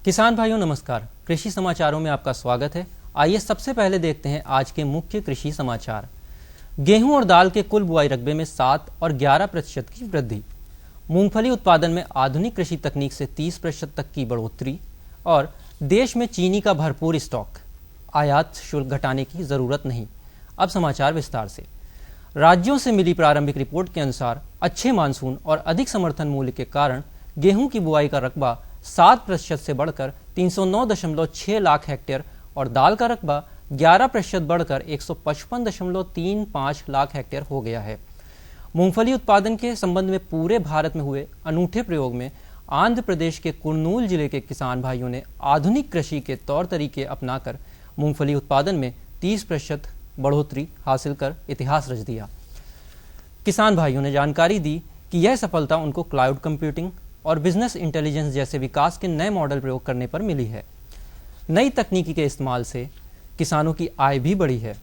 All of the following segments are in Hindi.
किसान भाइयों नमस्कार। कृषि समाचारों में आपका स्वागत है। आइए सबसे पहले देखते हैं आज के मुख्य कृषि समाचार। गेहूं और दाल के कुल बुआई रकबे में 7 और 11% की वृद्धि। मूंगफली उत्पादन में आधुनिक कृषि तकनीक से 30% तक की बढ़ोतरी और देश में चीनी का भरपूर स्टॉक। आयात शुल्क घटाने की जरूरत नहीं। अब समाचार विस्तार से। राज्यों से मिली प्रारंभिक रिपोर्ट के अनुसार अच्छे मानसून और अधिक समर्थन मूल्य के कारण गेहूं की बुआई का रकबा 7% से बढ़कर 309.6 लाख हेक्टेयर और दाल का रकबा 11% बढ़कर 155.35 लाख हेक्टेयर हो गया है। मूंगफली उत्पादन के संबंध में पूरे भारत में हुए अनूठे प्रयोग में आंध्र प्रदेश के कुर्नूल जिले के किसान भाइयों ने आधुनिक कृषि के तौर तरीके अपनाकर मूंगफली उत्पादन में 30% बढ़ोतरी हासिल कर इतिहास रच दिया। किसान भाइयों ने जानकारी दी कि यह सफलता उनको क्लाउड कंप्यूटिंग और बिजनेस इंटेलिजेंस जैसे विकास के नए मॉडल प्रयोग करने पर मिली है। नई तकनीकी के इस्तेमाल से किसानों की आय भी बढ़ी है।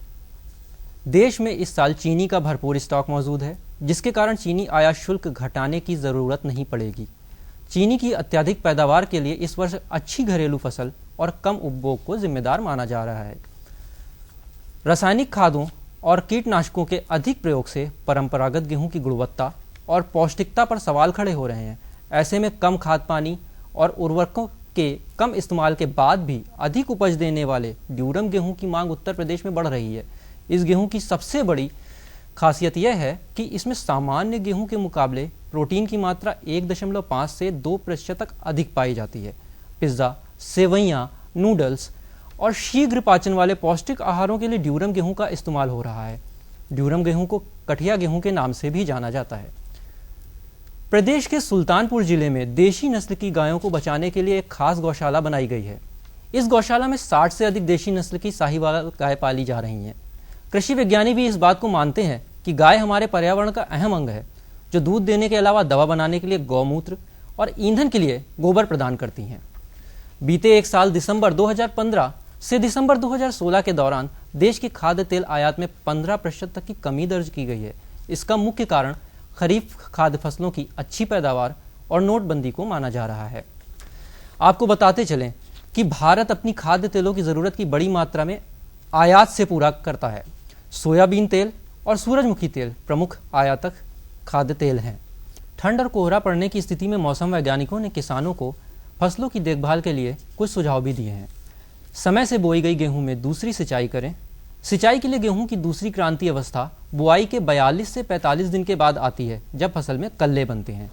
देश में इस साल चीनी का भरपूर स्टॉक मौजूद है, जिसके कारण चीनी आयात शुल्क घटाने की जरूरत नहीं पड़ेगी। चीनी की अत्यधिक पैदावार के लिए इस वर्ष अच्छी घरेलू फसल और कम उपभोग को जिम्मेदार माना जा रहा है। रासायनिक खादों और कीटनाशकों के अधिक प्रयोग से परंपरागत गेहूं की गुणवत्ता और पौष्टिकता पर सवाल खड़े हो रहे हैं। ऐसे में कम खाद पानी और उर्वरकों के कम इस्तेमाल के बाद भी अधिक उपज देने वाले ड्यूरम गेहूं की मांग उत्तर प्रदेश में बढ़ रही है। इस गेहूं की सबसे बड़ी खासियत यह है कि इसमें सामान्य गेहूं के मुकाबले प्रोटीन की मात्रा 1.5 से 2% तक अधिक पाई जाती है। पिज्ज़ा, सेवइयाँ, नूडल्स और शीघ्र पाचन वाले पौष्टिक आहारों के लिए ड्यूरम गेहूं का इस्तेमाल हो रहा है। ड्यूरम गेहूं को कठिया गेहूं के नाम से भी जाना जाता है। प्रदेश के सुल्तानपुर जिले में देशी नस्ल की गायों को बचाने के लिए एक खास गौशाला बनाई गई है। इस गौशाला में 60 से अधिक देशी नस्ल की साहीवाल गाय पाली जा रही हैं। कृषि विज्ञानी भी इस बात को मानते हैं कि गाय हमारे पर्यावरण का अहम अंग है, जो दूध देने के अलावा दवा बनाने के लिए गौमूत्र और ईंधन के लिए गोबर प्रदान करती हैं। बीते एक साल दिसंबर 2015 से दिसंबर 2016 के दौरान देश के खाद्य तेल आयात में 15% तक की कमी दर्ज की गई है। इसका मुख्य कारण खरीफ खाद्य फसलों की अच्छी पैदावार और नोटबंदी को माना जा रहा है। आपको बताते चलें कि भारत अपनी खाद्य तेलों की ज़रूरत की बड़ी मात्रा में आयात से पूरा करता है। सोयाबीन तेल और सूरजमुखी तेल प्रमुख आयातक खाद्य तेल हैं। ठंड और कोहरा पड़ने की स्थिति में मौसम वैज्ञानिकों ने किसानों को फसलों की देखभाल के लिए कुछ सुझाव भी दिए हैं। समय से बोई गई गेहूं में दूसरी सिंचाई करें। सिंचाई के लिए गेहूं की दूसरी क्रांति अवस्था बुआई के 42 से 45 दिन के बाद आती है, जब फसल में कल्ले बनते हैं।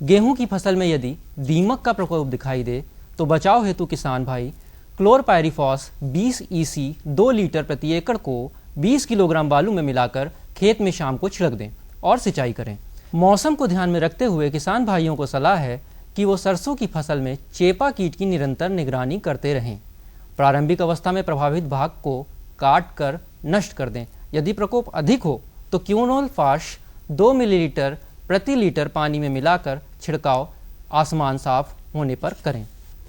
गेहूं की फसल में यदि दीमक का प्रकोप दिखाई दे तो बचाव हेतु किसान भाई क्लोरपायरिफॉस 20 EC 2 लीटर प्रति एकड़ को 20 किलोग्राम बालू में मिलाकर खेत में शाम को छिड़क दें और सिंचाई करें। मौसम को ध्यान में रखते हुए किसान भाइयों को सलाह है कि वो सरसों की फसल में चेपा कीट की निरंतर निगरानी करते रहें। प्रारंभिक अवस्था में प्रभावित भाग को काट कर नष्ट कर दें। यदि प्रकोप अधिक हो तो क्यूनोल फाश 2 मिलीलीटर प्रति लीटर पानी में मिलाकर छिड़काव आसमान साफ होने पर करें।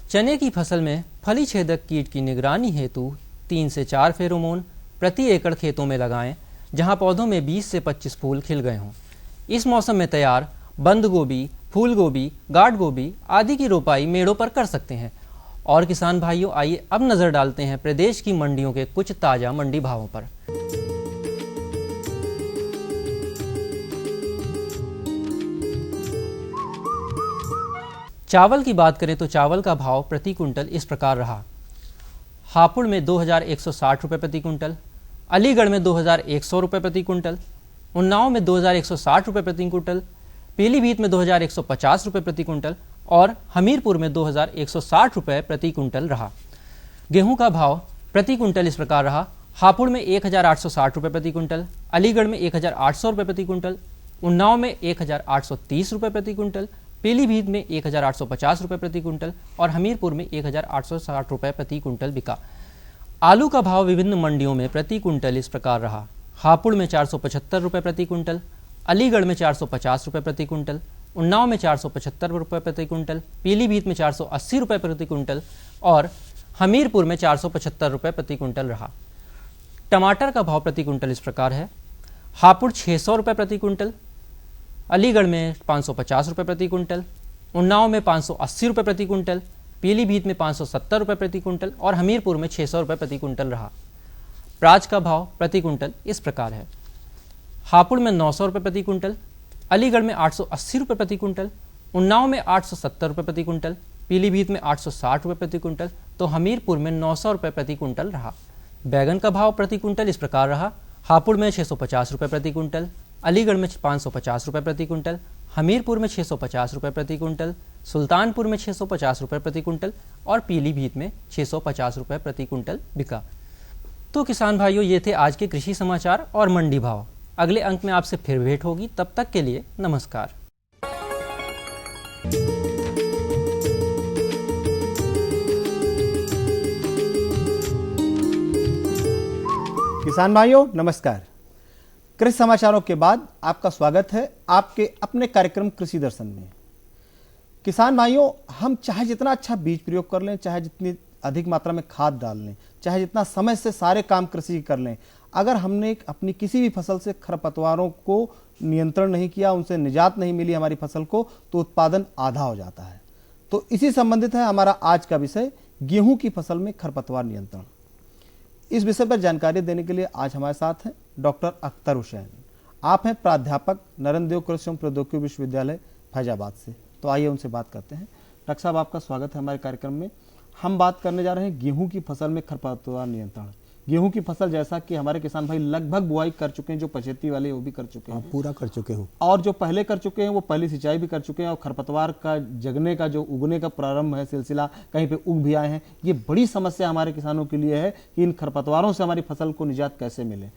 चने की फसल में फली छेदक कीट की निगरानी हेतु 3 से 4 फेरोमोन प्रति एकड़ खेतों में लगाएं, जहां पौधों में 20 से 25 फूल खिल गए हों। इस मौसम में तैयार बंद गोभी, फूल गोभी, गाढ़ गोभी आदि की रोपाई मेड़ों पर कर सकते हैं। और किसान भाइयों, आइए अब नजर डालते हैं प्रदेश की मंडियों के कुछ ताजा मंडी भावों पर। चावल की बात करें तो चावल का भाव प्रति कुंटल इस प्रकार रहा। हापुड़ में 2160 रुपये प्रति कुंटल, अलीगढ़ में 2100 रुपये प्रति कुंटल, उन्नाव में 2160 रुपये प्रति कुंटल, पीलीभीत में 2150 रुपये प्रति कुंटल और हमीरपुर में 2160 रुपये प्रति कुंटल रहा। गेहूं का भाव प्रति कुंटल इस प्रकार रहा। हापुड़ में 1860 रुपये प्रति कुंटल, अलीगढ़ में 1800 रुपये प्रति कुंटल, उन्नाव में 1830 रुपये प्रति कुंटल, पीलीभीत में 1850 रुपये प्रति कुंटल और हमीरपुर में 1860 रुपये प्रति कुंटल बिका। आलू का भाव विभिन्न मंडियों में प्रति कुंटल इस प्रकार रहा। हापुड़ में 475 रुपये प्रति कुंटल, अलीगढ़ में 450 रुपये प्रति कुंटल, उन्नाव में 475 रुपये प्रति कुंटल, पीलीभीत में 480 रुपये प्रति कुंटल और हमीरपुर में 475 रुपये प्रति कुंटल रहा। टमाटर का भाव प्रति कुंटल इस प्रकार है। हापुड़ 600 रुपये प्रति कुंटल, अलीगढ़ में 550 रुपये प्रति कुंटल, उन्नाव में 580 रुपये प्रति कुंटल, पीलीभीत में 570 रुपये प्रति क्विंटल और हमीरपुर में 600 रुपये प्रति क्विंटल रहा। प्याज का भाव प्रति क्विंटल इस प्रकार है। हापुड़ में 900 रुपये प्रति क्विंटल, अलीगढ़ में 880 रुपये प्रति क्विंटल, उन्नाव में 870 रुपये प्रति क्विंटल, पीलीभीत में 860 रुपये प्रति क्विंटल तो हमीरपुर में 900 रुपये प्रति क्विंटल रहा। बैगन का भाव प्रति क्विंटल इस प्रकार रहा। हापुड़ में 650 रुपये प्रति क्विंटल, अलीगढ़ में 550 रुपये प्रति क्विंटल, हमीरपुर में 650 रुपये प्रति क्विंटल, सुल्तानपुर में 650 रुपये प्रति क्विंटल और पीलीभीत में 650 रुपये प्रति क्विंटल बिका। तो किसान भाइयों, ये थे आज के कृषि समाचार और मंडी भाव। अगले अंक में आपसे फिर भेंट होगी, तब तक के लिए नमस्कार। किसान भाइयों नमस्कार। कृषि समाचारों के बाद आपका स्वागत है आपके अपने कार्यक्रम कृषि दर्शन में। किसान भाइयों, हम चाहे जितना अच्छा बीज प्रयोग कर लें, चाहे जितनी अधिक मात्रा में खाद डाल लें, चाहे जितना समय से सारे काम कृषि कर लें, अगर हमने अपनी किसी भी फसल से खरपतवारों को नियंत्रण नहीं किया, उनसे निजात नहीं मिली हमारी फसल को, तो उत्पादन आधा हो जाता है। तो इसी संबंधित है हमारा आज का विषय, गेहूं की फसल में खरपतवार नियंत्रण। इस विषय पर जानकारी देने के लिए आज हमारे साथ हैं डॉक्टर अख्तर हुसैन। आप हैं प्राध्यापक नरेंद्र देव कृषि एवं प्रौद्योगिकी विश्वविद्यालय फैजाबाद से। तो आइए उनसे बात करते हैं। डॉक्टर साहब, आपका स्वागत है हमारे कार्यक्रम में। हम बात करने जा रहे हैं गेहूं की फसल में खरपतवार नियंत्रण। गेहूं की फसल जैसा कि हमारे किसान भाई लगभग बुआई कर चुके हैं, जो पछेती वाले वो भी कर चुके हैं, पूरा कर चुके हूँ, और जो पहले कर चुके हैं वो पहली सिंचाई भी कर चुके हैं, और खरपतवार का जगने का जो उगने का प्रारंभ है सिलसिला, कहीं पे उग भी आए हैं। ये बड़ी समस्या हमारे किसानों के लिए है कि इन खरपतवारों से हमारी फसल को निजात कैसे मिले।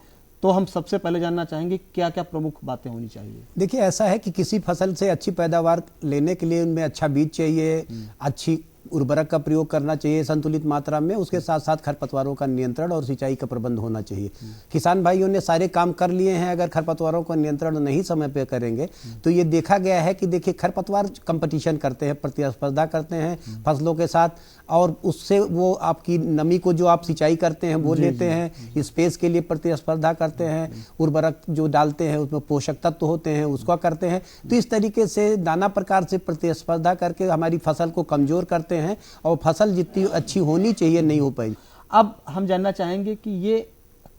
तो हम सबसे पहले जानना चाहेंगे क्या क्या प्रमुख बातें होनी चाहिए। देखिए, ऐसा है कि किसी फसल से अच्छी पैदावार लेने के लिए उनमें अच्छा बीज चाहिए, अच्छी उर्वरक का प्रयोग करना चाहिए संतुलित मात्रा में, उसके साथ साथ खरपतवारों का नियंत्रण और सिंचाई का प्रबंध होना चाहिए। किसान भाइयों ने सारे काम कर लिए हैं, अगर खरपतवारों का नियंत्रण नहीं समय पे करेंगे तो ये देखा गया है कि देखिए खरपतवार कंपटीशन करते हैं, प्रतिस्पर्धा करते हैं फसलों के साथ, और उससे वो आपकी नमी को जो आप सिंचाई करते हैं वो लेते हैं, स्पेस के लिए प्रतिस्पर्धा करते हैं, उर्वरक जो डालते हैं उसमें पोषक तत्व होते हैं उसका करते हैं। तो इस तरीके से नाना प्रकार से प्रतिस्पर्धा करके हमारी फसल को कमजोर करते हैं और फसल जितनी अच्छी होनी चाहिए नहीं हो पाई। अब हम जानना चाहेंगे कि ये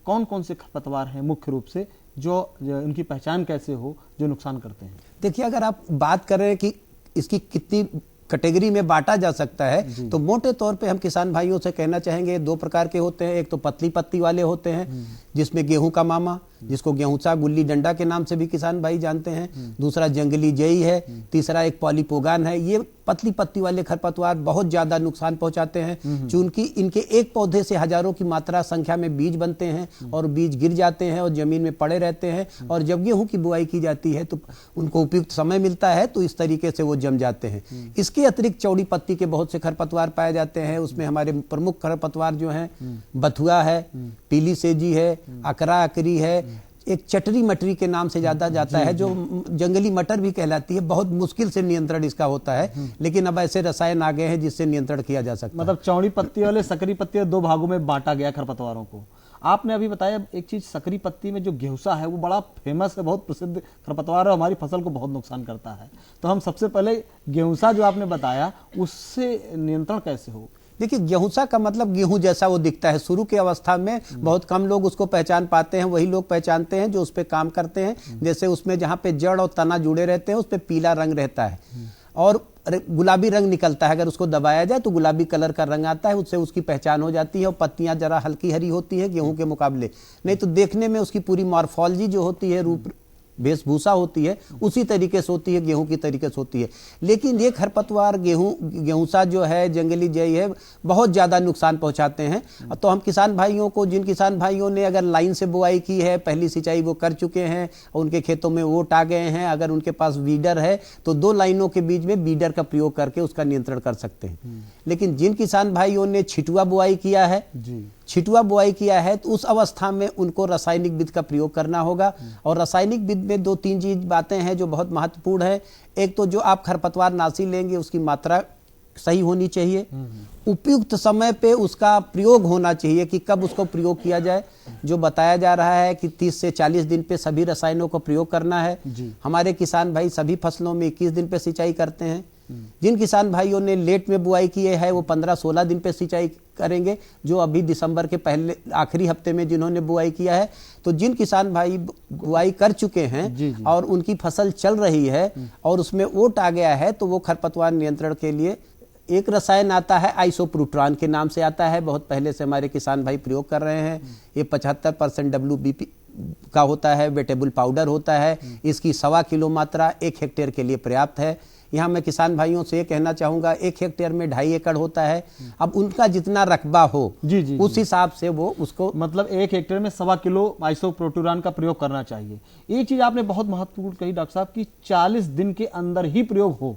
कौन कौन से खरपतवार हैं मुख्य रूप से, जो उनकी पहचान कैसे हो, जो नुकसान करते हैं। देखिए, अगर आप बात करें कि इसकी कितनी कैटेगरी में बांटा जा सकता है, तो मोटे तौर पे हम किसान भाइयों से कहना चाहेंगे दो प्रकार के होते हैं। एक तो पतली पत्ती वाले होते हैं जिसमें गेहूं का मामा, जिसको गेहूंचा गुल्ली डंडा के नाम से भी किसान भाई जानते हैं, दूसरा जंगली जई है, तीसरा एक पॉलीपोगान है। ये पतली पत्ती वाले खरपतवार बहुत ज्यादा नुकसान पहुंचाते हैं, चूंकि इनके एक पौधे से हजारों की मात्रा संख्या में बीज बनते हैं और बीज गिर जाते हैं और जमीन में पड़े रहते हैं, और जब गेहूं की बुआई की जाती है तो उनको उपयुक्त समय मिलता है तो इस तरीके से वो जम जाते हैं। इसके अतिरिक्त चौड़ी पत्ती के बहुत से खरपतवार पाए जाते हैं। उसमें हमारे प्रमुख खरपतवार जो हैं बथुआ है, पीली सेजी है, अकरा अकरी है, एक चटरी मटरी के नाम से ज्यादा जाता है, जो जंगली मटर भी कहलाती है। बहुत मुश्किल से नियंत्रण इसका होता है, लेकिन अब ऐसे रसायन आ गए हैं जिससे नियंत्रण किया जा सकता है। मतलब चौड़ी पत्ती वाले सकरी पत्ती दो भागों में बांटा गया खरपतवारों को। आपने अभी बताया एक चीज, सकरी पत्ती में जो गेहूसा है वो बड़ा फेमस है, बहुत प्रसिद्ध खरपतवार है, हमारी फसल को बहुत नुकसान करता है। तो हम सबसे पहले गेहूसा जो आपने बताया उससे नियंत्रण कैसे हो। देखिए, गेहूंसा का मतलब गेहूं जैसा वो दिखता है। शुरू की अवस्था में बहुत कम लोग उसको पहचान पाते हैं, वही लोग पहचानते हैं जो उस पर काम करते हैं। जैसे उसमें जहाँ पे जड़ और तना जुड़े रहते हैं उस पर पीला रंग रहता है और गुलाबी रंग निकलता है। अगर उसको दबाया जाए तो गुलाबी कलर का रंग आता है, उससे उसकी पहचान हो जाती है। और पत्तियां जरा हल्की हरी होती है गेहूं के मुकाबले, नहीं तो देखने में उसकी पूरी मॉर्फोलॉजी जो होती है, रूप वेशभूषा होती है, उसी तरीके से होती है, गेहूं की तरीके से होती है। लेकिन ये खरपतवार गेहूंसा जो है, जंगली जई है, बहुत ज़्यादा नुकसान पहुंचाते हैं। तो हम किसान भाइयों को, जिन किसान भाइयों ने अगर लाइन से बुआई की है, पहली सिंचाई वो कर चुके हैं और उनके खेतों में ओट आ गए हैं, अगर उनके पास वीडर है तो दो लाइनों के बीच में वीडर का प्रयोग करके उसका नियंत्रण कर सकते हैं। लेकिन जिन किसान भाइयों ने छिटुआ बुआई किया है, छिटुआ बुआई किया है, तो उस अवस्था में उनको रासायनिक विधि का प्रयोग करना होगा। और रासायनिक विधि में दो तीन चीज बातें हैं जो बहुत महत्वपूर्ण है। एक तो जो आप खरपतवार नाशी लेंगे उसकी मात्रा सही होनी चाहिए, उपयुक्त समय पे उसका प्रयोग होना चाहिए कि कब उसको प्रयोग किया जाए। जो बताया जा रहा है कि 30 से 40 दिन पे सभी रसायनों का प्रयोग करना है। हमारे किसान भाई सभी फसलों में 21 दिन पे सिंचाई करते हैं, जिन किसान भाइयों ने लेट में बुआई की है वो 15-16 दिन पे सिंचाई करेंगे, जो अभी दिसंबर के पहले आखिरी हफ्ते में जिन्होंने बुआई किया है। तो जिन किसान भाई बुआई कर चुके हैं और उनकी फसल चल रही है और उसमें ओट आ गया है, तो वो खरपतवार नियंत्रण के लिए एक रसायन आता है, आइसोप्रोट्रान के नाम से आता है, बहुत पहले से हमारे किसान भाई प्रयोग कर रहे हैं। ये 75% WBP का होता है, वेटेबल पाउडर होता है। इसकी 1.25 किलो मात्रा 1 हेक्टेयर के लिए पर्याप्त है। यहाँ मैं किसान भाइयों से ये कहना चाहूँगा, 1 हेक्टेयर में 2.5 एकड़ होता है। अब उनका जितना रकबा हो उस हिसाब से वो उसको, मतलब 1 हेक्टेयर में 1.25 किलो आइसोप्रोट्रान का प्रयोग करना चाहिए। एक चीज आपने बहुत महत्वपूर्ण कही डॉक्टर साहब कि 40 दिन के अंदर ही प्रयोग हो,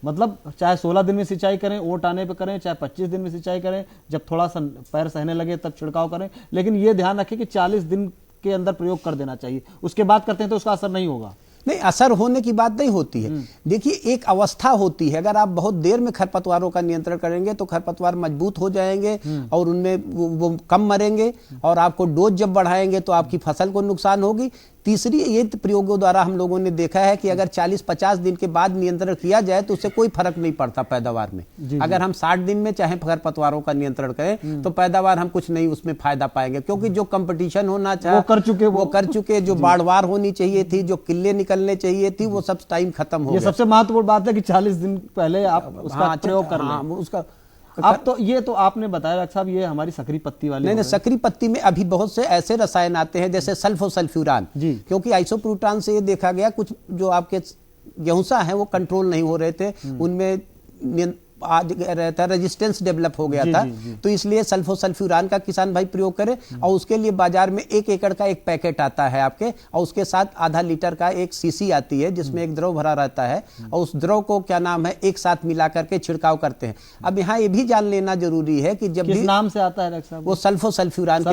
मतलब चाहे 16 दिन में सिंचाई करें, ओट आने पे करें, चाहे 25 दिन में सिंचाई करें, जब थोड़ा सा पैर सहने लगे तब छिड़काव करें, लेकिन ये ध्यान रखें कि 40 दिन के अंदर प्रयोग कर देना चाहिए। उसके बाद करते हैं तो उसका असर नहीं होगा। नहीं, असर होने की बात नहीं होती है। देखिए, एक अवस्था होती है, अगर आप बहुत देर में खरपतवारों का नियंत्रण करेंगे तो खरपतवार मजबूत हो जाएंगे और उनमें वो कम मरेंगे, और आपको डोज जब बढ़ाएंगे तो आपकी फसल को नुकसान होगी। तीसरी, ये प्रयोगों द्वारा हम लोगों ने देखा है कि अगर 40-50 दिन के बाद नियंत्रण किया जाए तो उससे कोई फर्क नहीं पड़ता पैदावार में। अगर हम 60 दिन में चाहे खरपतवारों का नियंत्रण करें तो पैदावार हम कुछ नहीं उसमें फायदा पाएंगे, क्योंकि जो कंपटीशन होना चाहिए वो कर चुके, जो बाढ़वार होनी चाहिए थी, जो किले निकलने चाहिए थी, वो सब टाइम खत्म हो गया। ये सबसे महत्वपूर्ण बात है कि 40 दिन पहले आप उसका प्रयोग कर लें। उसका अब तो ये तो आपने बताया डॉक्टर साहब, ये हमारी सकरी पत्ती वाली नहीं, सकरी पत्ती में अभी बहुत से ऐसे रसायन आते हैं जैसे सल्फोसल्फ्यूरान, क्योंकि आइसोप्रोट्रान से ये देखा गया कुछ जो आपके गेहूंसा है वो कंट्रोल नहीं हो रहे थे, उनमें आज रहता है रेजिस्टेंस डेवलप हो गया था। तो इसलिए सल्फोसल्फ्यूरान का किसान भाई प्रयोग करें, और उसके लिए बाजार में 1 एकड़ का एक पैकेट आता है आपके, और उसके साथ आधा लीटर का एक सीसी आती है जिसमें एक द्रव भरा रहता है, और उस द्रव को क्या नाम है एक साथ मिला करके छिड़काव करते हैं। अब यहाँ ये भी जान लेना जरूरी है कि जब किस नाम से आता है डॉक्टर साहब? वो सल्फोसल्फ्यूरान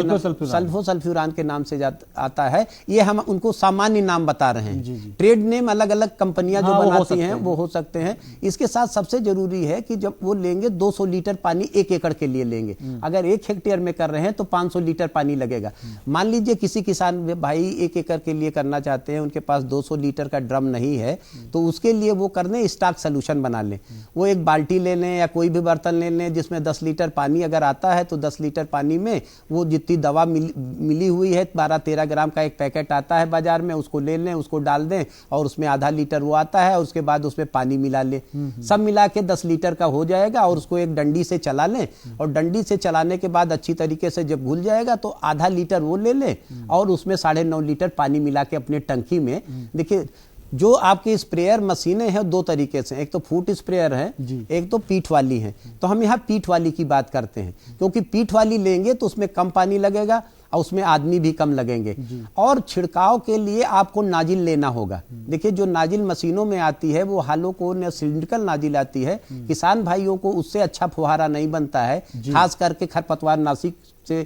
के नाम से आता है। ये हम उनको सामान्य नाम बता रहे हैं, ट्रेड नेम अलग अलग कंपनियां जो बनाती हैं वो हो सकते हैं। इसके साथ सबसे जरूरी है कि जब वो लेंगे 200 लीटर पानी 1 एकड़ के लिए लेंगे। अगर 1 हेक्टेयर में कर रहे हैं तो 500 लीटर पानी लगेगा। मान लीजिए किसी किसान भाई 1 एकड़ के लिए करना चाहते हैं, उनके पास 200 लीटर का ड्रम नहीं है, तो उसके लिए वो करने स्टॉक सोल्यूशन बना लें। वो एक बाल्टी ले लें या कोई भी बर्तन ले लें जिसमें 10 लीटर पानी अगर आता है, तो 10 लीटर पानी में वो जितनी दवा मिली हुई है, 12-13 ग्राम का एक पैकेट आता है बाजार में, उसको ले लें, उसको डाल दें, और उसमें आधा लीटर वो आता है, उसके बाद उसमें पानी मिला लें। सब मिला के 10 लीटर हो जाएगा, और उसको एक डंडी से चला लें, और डंडी से चलाने के बाद अच्छी तरीके से जब घुल जाएगा तो आधा लीटर वो ले लें, और उसमें 9.5 लीटर पानी मिला के अपने टंकी में। देखिए, जो आपकी स्प्रेयर मशीनें हैं 2 तरीके से, एक तो फुट स्प्रेयर है, एक तो पीठ वाली है। तो हम यहाँ पीठ वाली की बात करते हैं, क्योंकि पीठ वाली लेंगे तो उसमें कम पानी लगेगा और उसमें आदमी भी कम लगेंगे, और छिड़काव के लिए आपको नाजिल लेना होगा। देखिए, जो नाजिल मशीनों में आती है वो हालोकोन या सिलिंड्रिकल नाजिल आती है। किसान भाइयों को उससे अच्छा फुहारा नहीं बनता है, खास करके खरपतवार नाशी से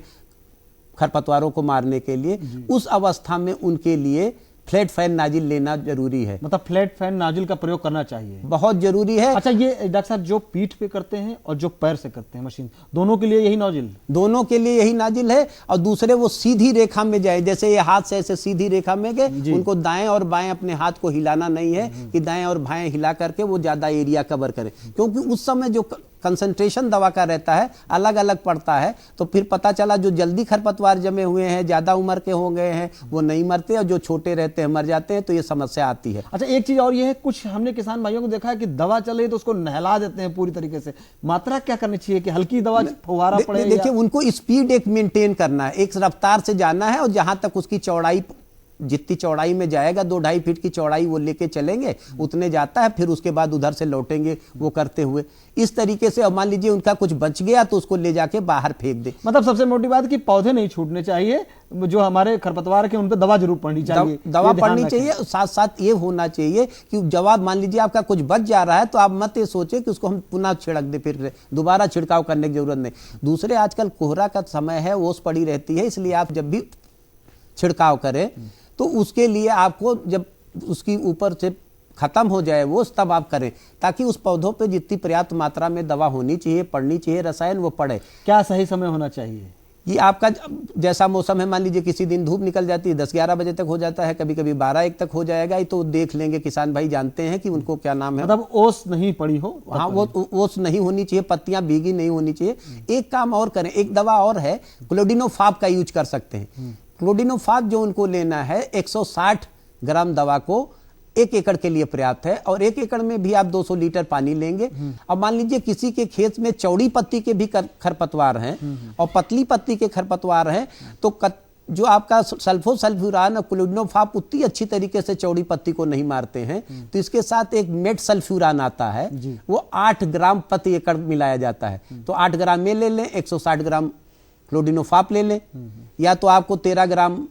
खरपतवारों को मारने के लिए। उस अवस्था में उनके लिए फ्लैट फैन नाजिल लेना जरूरी है, मतलब फ्लैट फैन नाजिल का प्रयोग करना चाहिए, बहुत जरूरी है। अच्छा, ये डॉक्टर साहब जो पीठ पे करते हैं और जो पैर से करते हैं मशीन, दोनों के लिए यही नाजिल? दोनों के लिए यही नाजिल है। और दूसरे वो सीधी रेखा में जाए, जैसे ये हाथ से ऐसे सीधी रेखा में गए, उनको दाएं और बाएं अपने हाथ को हिलाना नहीं है कि दाएं और बाएं हिला करके वो ज्यादा एरिया कवर करें, क्योंकि उस समय जो कंसंट्रेशन दवा का रहता है अलग अलग पड़ता है। तो फिर पता चला जो जल्दी खरपतवार जमे हुए हैं, ज्यादा उम्र के हो गए हैं, वो नहीं मरते, और जो छोटे रहते हैं मर जाते हैं। तो ये समस्या आती है। अच्छा, एक चीज और ये है, कुछ हमने किसान भाइयों को देखा है कि दवा चले तो उसको नहला देते हैं पूरी तरीके से। मात्रा क्या करनी चाहिए कि हल्की दवा फुहारा पड़े? देखिए, उनको स्पीड एक मेंटेन करना है, एक रफ्तार से जाना है, और जहां तक उसकी चौड़ाई, जितनी चौड़ाई में जाएगा 2-2.5 फीट की चौड़ाई वो लेके चलेंगे, उतने जाता है, फिर उसके बाद उधर से लौटेंगे वो करते हुए। इस तरीके से, और मान लीजिए उनका कुछ बच गया तो उसको ले जाके बाहर फेंक दे। मतलब सबसे मोटी बात कि पौधे नहीं छूटने चाहिए, जो हमारे खरपतवार के उन पर दवा जरूर पड़नी चाहिए, दवा पड़नी चाहिए। साथ साथ ये होना चाहिए कि जवाब, मान लीजिए आपका कुछ बच जा रहा है तो आप मत ये सोचे कि उसको हम पुनः छिड़क दे, फिर दोबारा छिड़काव करने की जरूरत नहीं। दूसरे, आजकल कोहरा का समय है, ओस पड़ी रहती है, इसलिए आप जब भी छिड़काव करें तो उसके लिए आपको जब उसकी ऊपर से खत्म हो जाए वो, तब आप करें, ताकि उस पौधों पे जितनी पर्याप्त मात्रा में दवा होनी चाहिए, पड़नी चाहिए रसायन, वो पड़े। क्या सही समय होना चाहिए? ये आपका जैसा मौसम है, मान लीजिए किसी दिन धूप निकल जाती है 10-11 बजे तक हो जाता है, कभी कभी 12-1 तक हो जाएगा, ये तो देख लेंगे, किसान भाई जानते हैं कि उनको क्या नाम है, मतलब ओस नहीं पड़ी हो। हाँ, वो ओस नहीं होनी चाहिए, पत्तियां भीगी नहीं होनी चाहिए। एक काम और करें, एक दवा और है, क्लोडिनोफाप का यूज कर सकते हैं। क्लोडिनोफाप जो उनको लेना है 160 ग्राम दवा को 1 एकड़ के लिए पर्याप्त है, और 1 एकड़ में भी आप 200 लीटर पानी लेंगे। अब मान लीजिए किसी के खेत में चौड़ी पत्ती के भी खरपतवार हैं और पतली पत्ती के खरपतवार हैं, तो जो आपका सल्फोसल्फ्यूरान और क्लोडिनोफाप उतनी अच्छी तरीके से चौड़ी पत्ती को नहीं मारते हैं, तो इसके साथ एक मेट सल्फ्यूरान आता है, वो 8 ग्राम प्रति एकड़ मिलाया जाता है। तो 8 ग्राम में ले लें, 160 ग्राम क्लोडिनोफाप ले लें, या तो आपको 13 ग्राम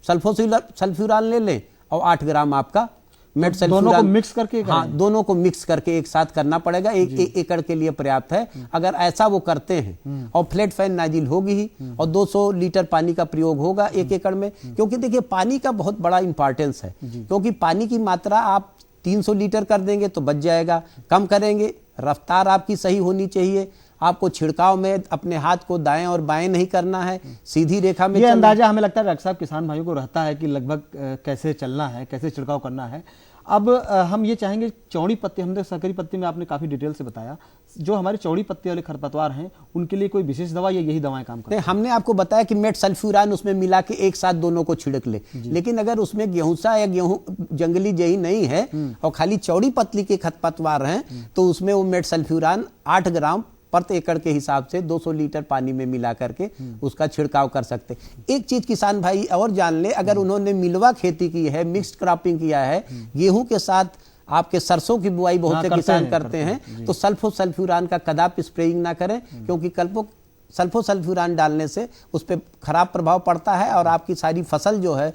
सल्फ्यूरान ले लें और 8 ग्राम आपका मेट सल्फ्यूरान, दोनों को मिक्स करके, हाँ, दोनों को मिक्स करके एक साथ करना पड़ेगा। 1 एकड़ के लिए पर्याप्त है। अगर ऐसा वो करते हैं और फ्लैट फैन नाजिल होगी ही, और 200 लीटर पानी का प्रयोग होगा 1 एकड़ में, क्योंकि देखिए पानी का बहुत बड़ा इंपॉर्टेंस है, क्योंकि पानी की मात्रा आप 300 लीटर कर देंगे तो बच जाएगा, कम करेंगे, रफ्तार आपकी सही होनी चाहिए, आपको छिड़काव में अपने हाथ को दाएं और बाएं नहीं करना है, सीधी रेखा में ये अंदाजा हमें लगता है डॉक्टर साहब किसान भाइयों को रहता है कि लगभग कैसे चलना है, कैसे छिड़काव करना है। अब हम ये चाहेंगे, चौड़ी पत्ती, हमने सकरी पत्ती में आपने काफी डिटेल से बताया, जो हमारे चौड़ी पत्ती वाले खरपतवार हैं उनके लिए कोई विशेष दवा या यही दवाएं काम करती हैं? हमने आपको बताया कि मेट सल्फ्यूरान उसमें मिला के एक साथ दोनों को छिड़क ले, लेकिन अगर उसमें गेहूंसा या जंगली जही नहीं है और खाली चौड़ी पत्ती के खरपतवार हैं, तो उसमें वो मेट सल्फ्यूरान 8 ग्राम प्रति एकड़ के हिसाब से 200 लीटर पानी में मिला करके उसका छिड़काव कर सकते। एक चीज किसान भाई और जान ले, अगर उन्होंने मिलवा खेती की है, मिक्स्ड क्रॉपिंग किया है, गेहूं के साथ आपके सरसों की बुआई बहुत से किसान करते हैं, तो सल्फोसल्फ्यूरान का कदापि स्प्रेइंग ना करें, क्योंकि सल्फोसल्फ्यूरान डालने से उस पर खराब प्रभाव पड़ता है और आपकी सारी फसल जो है,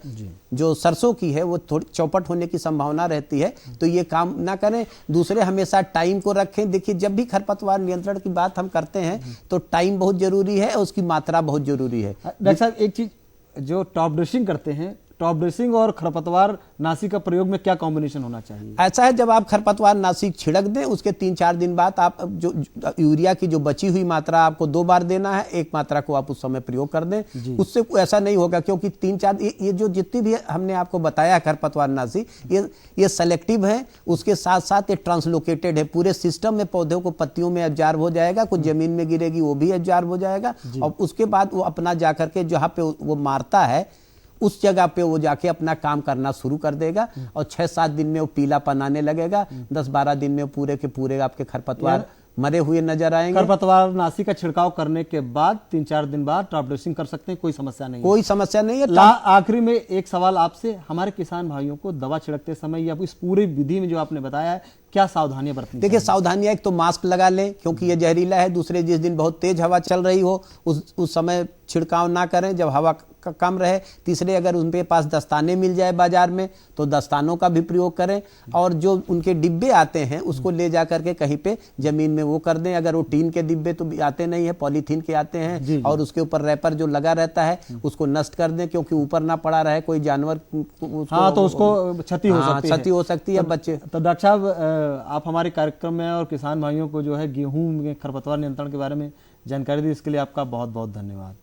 जो सरसों की है, वो थोड़ी चौपट होने की संभावना रहती है। तो ये काम ना करें। दूसरे, हमेशा टाइम को रखें। देखिए, जब भी खरपतवार नियंत्रण की बात हम करते हैं तो टाइम बहुत जरूरी है और उसकी मात्रा बहुत जरूरी है। डॉक्टर साहब, एक चीज, जो टॉप ड्रेसिंग करते हैं, टॉप ड्रेसिंग और खरपतवार नाशी का प्रयोग में क्या कॉम्बिनेशन होना चाहिए? ऐसा है, जब आप खरपतवार नाशी छिड़क दें, उसके 3-4 दिन बाद आप जो यूरिया की जो बची हुई मात्रा आपको 2 बार देना है, 1 मात्रा को आप उस समय प्रयोग कर दें। उससे ऐसा नहीं होगा, क्योंकि 3-4 ये जो जितनी भी हमने आपको बताया खरपतवार नाशी, ये सेलेक्टिव है, उसके साथ साथ ये ट्रांसलोकेटेड है, पूरे सिस्टम में पौधों को पत्तियों में एब्जॉर्ब हो जाएगा, कुछ जमीन में गिरेगी वो भी एब्जॉर्ब हो जाएगा, और उसके बाद वो अपना जाकर के जहाँ पे वो मारता है उस जगह पे वो जाके अपना काम करना शुरू कर देगा, और 6-7 दिन में वो पीलापन आने लगेगा, 10-12 दिन में पूरे के पूरे आपके खरपतवार मरे हुए नजर आएंगे। खरपतवार नाशी का छिड़काव करने के बाद 3-4 दिन बाद टॉप ड्रेसिंग कर सकते हैं, कोई समस्या नहीं, कोई समस्या नहीं है। आखिरी में एक सवाल आपसे, हमारे किसान भाइयों को दवा छिड़कते समय या इस पूरी विधि में जो आपने बताया है, क्या सावधानियां बरतनी? देखिए, सावधानियां, एक तो मास्क लगा लें क्योंकि ये जहरीला है। दूसरे, जिस दिन बहुत तेज हवा चल रही हो उस समय छिड़काव ना करें, जब हवा कम रहे। तीसरे, अगर उनके पास दस्ताने मिल जाए बाजार में तो दस्तानों का भी प्रयोग करें, और जो उनके डिब्बे आते हैं उसको ले जा करके कहीं पे जमीन में वो कर दें। अगर वो टीन के डिब्बे तो आते नहीं है, पॉलीथीन के आते हैं, और उसके ऊपर रैपर जो लगा रहता है उसको नष्ट कर दें, क्योंकि ऊपर ना पड़ा रहे कोई जानवर, तो उसको क्षति हो सकती है बच्चे। तो डॉक्टर साहब, आप हमारे कार्यक्रम में और किसान भाइयों को जो है गेहूं में खरपतवार नियंत्रण के बारे में जानकारी दी, इसके लिए आपका बहुत बहुत धन्यवाद।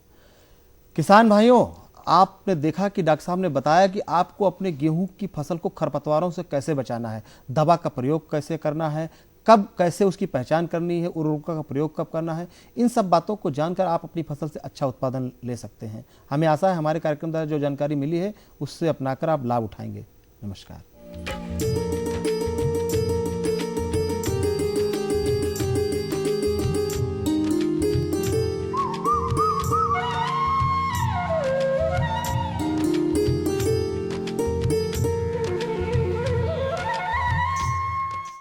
किसान भाइयों, आपने देखा कि डॉक्टर साहब ने बताया कि आपको अपने गेहूं की फसल को खरपतवारों से कैसे बचाना है, दवा का प्रयोग कैसे करना है, कब कैसे उसकी पहचान करनी है, उर्वरकों का प्रयोग कब करना है। इन सब बातों को जानकर आप अपनी फसल से अच्छा उत्पादन ले सकते हैं। हमें आशा है हमारे कार्यक्रम द्वारा जो जानकारी मिली है उससे अपनाकर आप लाभ उठाएंगे। नमस्कार।